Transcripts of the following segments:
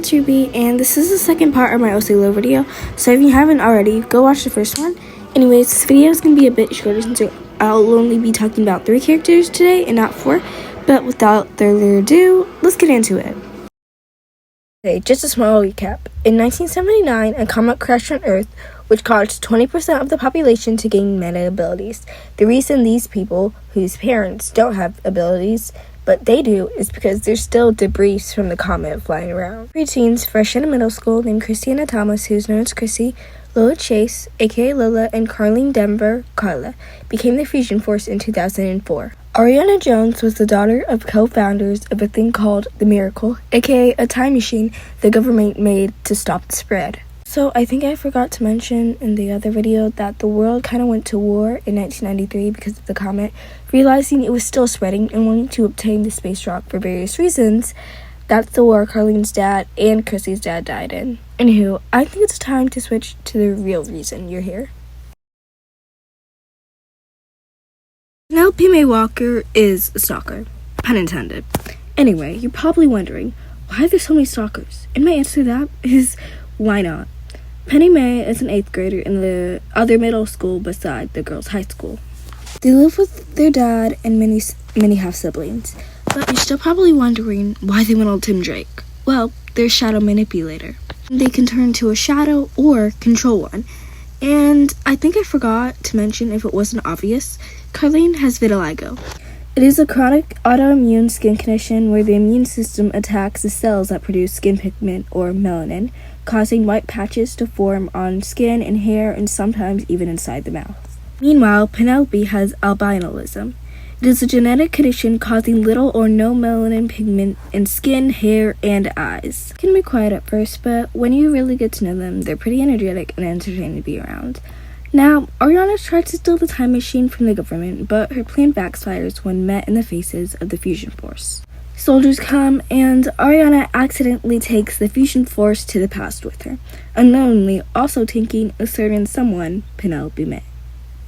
it's Ruby, and this is the second part of my OCS video, so if you haven't already, go watch the first one. Anyways, this video is going to be a bit shorter since I'll only be talking about 3 characters today and not 4, but without further ado, let's get into it. Okay, just a small recap. In 1979, a comet crashed on Earth, which caused 20% of the population to gain meta abilities. The reason these people, whose parents don't have abilities, but they do, is because there's still debris from the comet flying around. Preteens fresh out of middle school named Christiana Thomas, who's known as Chrissy, Lola Chase, aka Lola, and Carlene Denver, Carla, became the Fusion Force in 2004. Ariana Jones was the daughter of co-founders of a thing called The Miracle, aka a time machine the government made to stop the spread. So I think I forgot to mention in the other video that the world kind of went to war in 1993 because of the comet, realizing it was still spreading and wanting to obtain the space rock for various reasons. That's the war Carlene's dad and Chrissy's dad died in. Anywho, I think it's time to switch to the real reason you're here. Penelope May Walker is a stalker, pun intended. Anyway, you're probably wondering, why are there so many stalkers? And my answer to that is, why not? Penny May is an 8th grader in the other middle school beside the girls' high school. They live with their dad and many half-siblings, but you're still probably wondering why they went all Tim Drake. Well, they're a shadow manipulator. They can turn to a shadow or control one. And I think I forgot to mention, if it wasn't obvious, Carlene has vitiligo. It is a chronic autoimmune skin condition where the immune system attacks the cells that produce skin pigment or melanin, causing white patches to form on skin and hair and sometimes even inside the mouth. Meanwhile, Penelope has albinism. It is a genetic condition causing little or no melanin pigment in skin, hair, and eyes. It can be quiet at first, but when you really get to know them, they're pretty energetic and entertaining to be around. Now, Ariana tried to steal the time machine from the government, but her plan backfires when met in the faces of the Fusion Force. Soldiers come, and Ariana accidentally takes the Fusion Force to the past with her, unknowingly also taking a certain someone, Penelope May.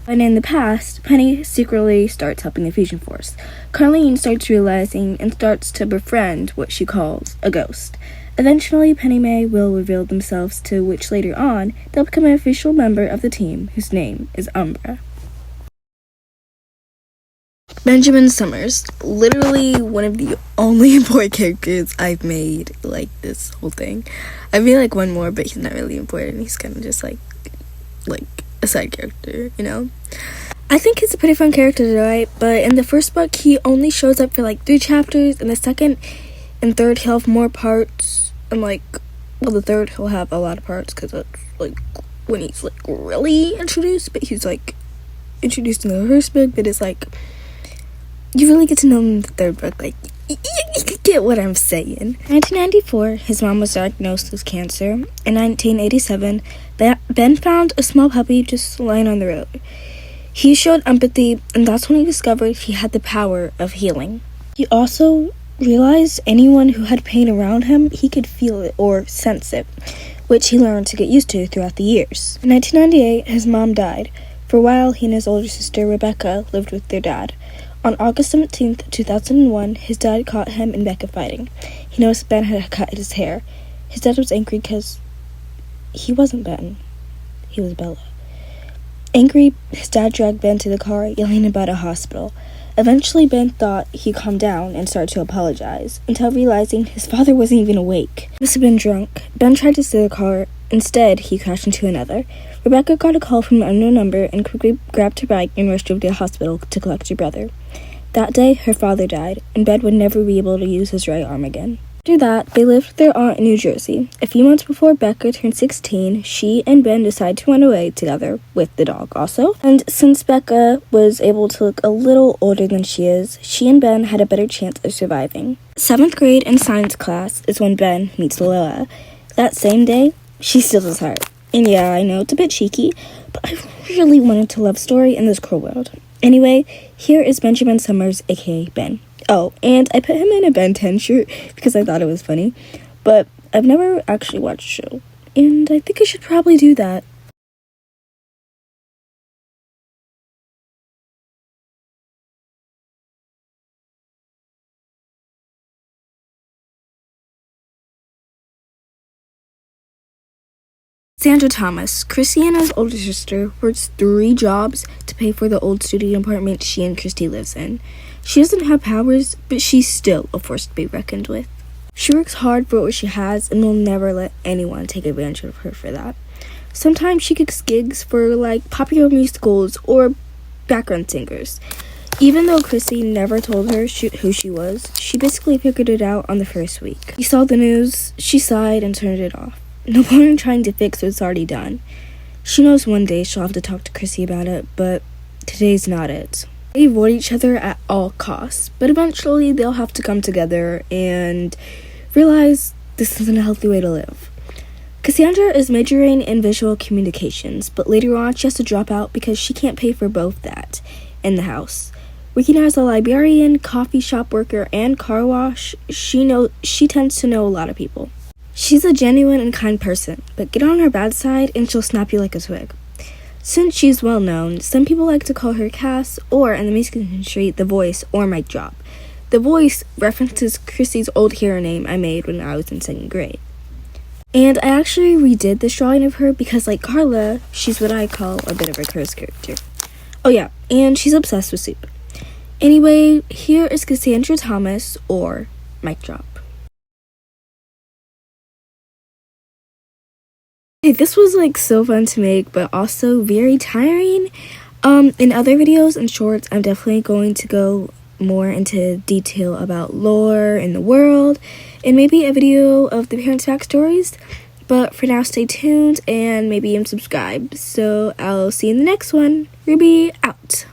And in the past, Penny secretly starts helping the Fusion Force. Carlene starts realizing and starts to befriend what she calls a ghost. Eventually, Penny May will reveal themselves, to which later on, they'll become an official member of the team, whose name is Umbra. Benjamin Summers, literally one of the only important characters I've made, like, this whole thing. I made, like, one more, but he's not really important. He's kind of just, like a side character, you know? I think he's a pretty fun character to write, but in the first book, he only shows up for, like, 3 chapters. In the second and third, he'll have more parts. And, the third, he'll have a lot of parts, because that's, when he's, really introduced. But he's, introduced in the first book, but it's, you really get to know him in the third book. You get what I'm saying. In 1994, his mom was diagnosed with cancer. In 1987, Ben found a small puppy just lying on the road. He showed empathy, and that's when he discovered he had the power of healing. He also realized anyone who had pain around him, he could feel it or sense it, which he learned to get used to throughout the years. In 1998, his mom died. For a while, he and his older sister, Rebecca, lived with their dad. On August 17th, 2001, his dad caught him and Becca fighting. He noticed Ben had cut his hair. His dad was angry because he wasn't Ben. He was Bella. Angry, his dad dragged Ben to the car, yelling about a hospital. Eventually, Ben thought he calmed down and started to apologize, until realizing his father wasn't even awake. He must have been drunk. Ben tried to steal the car. Instead, he crashed into another. Rebecca got a call from an unknown number and quickly grabbed her bike and rushed over to the hospital to collect her brother. That day, her father died, and Ben would never be able to use his right arm again. After that, they lived with their aunt in New Jersey. A few months before Becca turned 16, she and Ben decided to run away together, with the dog also. And since Becca was able to look a little older than she is, she and Ben had a better chance of surviving. 7th grade in science class is when Ben meets Lola. That same day, she steals his heart. And yeah, I know it's a bit cheeky, but I really wanted to love story in this cruel world. Anyway, here is Benjamin Summers, aka Ben. Oh, and I put him in a Ben 10 shirt because I thought it was funny, but I've never actually watched the show, and I think I should probably do that. Sandra Thomas, Christiana's older sister, works 3 jobs to pay for the old studio apartment she and Christy lives in. She doesn't have powers, but she's still a force to be reckoned with. She works hard for what she has and will never let anyone take advantage of her for that. Sometimes she gets gigs for like popular musicals or background singers. Even though Chrissy never told her who she was, she basically figured it out on the first week. She saw the news, she sighed and turned it off. No point in trying to fix what's already done. She knows one day she'll have to talk to Chrissy about it, but today's not it. They avoid each other at all costs, but eventually they'll have to come together and realize this isn't a healthy way to live. Cassandra is majoring in visual communications, but later on she has to drop out because she can't pay for both that in the house. Working as a librarian, coffee shop worker, and car wash, she tends to know a lot of people. She's a genuine and kind person, but get on her bad side and she'll snap you like a twig. Since she's well known, some people like to call her Cass, or in the music industry, The Voice or Mic Drop. The Voice references Chrissy's old hero name I made when I was in 2nd grade. And I actually redid this drawing of her because, like Carla, she's what I call a bit of a curse character. Oh yeah, and she's obsessed with soup. Anyway, here is Cassandra Thomas, or Mic Drop. Hey, this was like so fun to make, but also very tiring. In other videos and shorts, I'm definitely going to go more into detail about lore in the world, and maybe a video of the parents' backstories. But for now, stay tuned and maybe even subscribe. So I'll see you in the next one. Ruby out.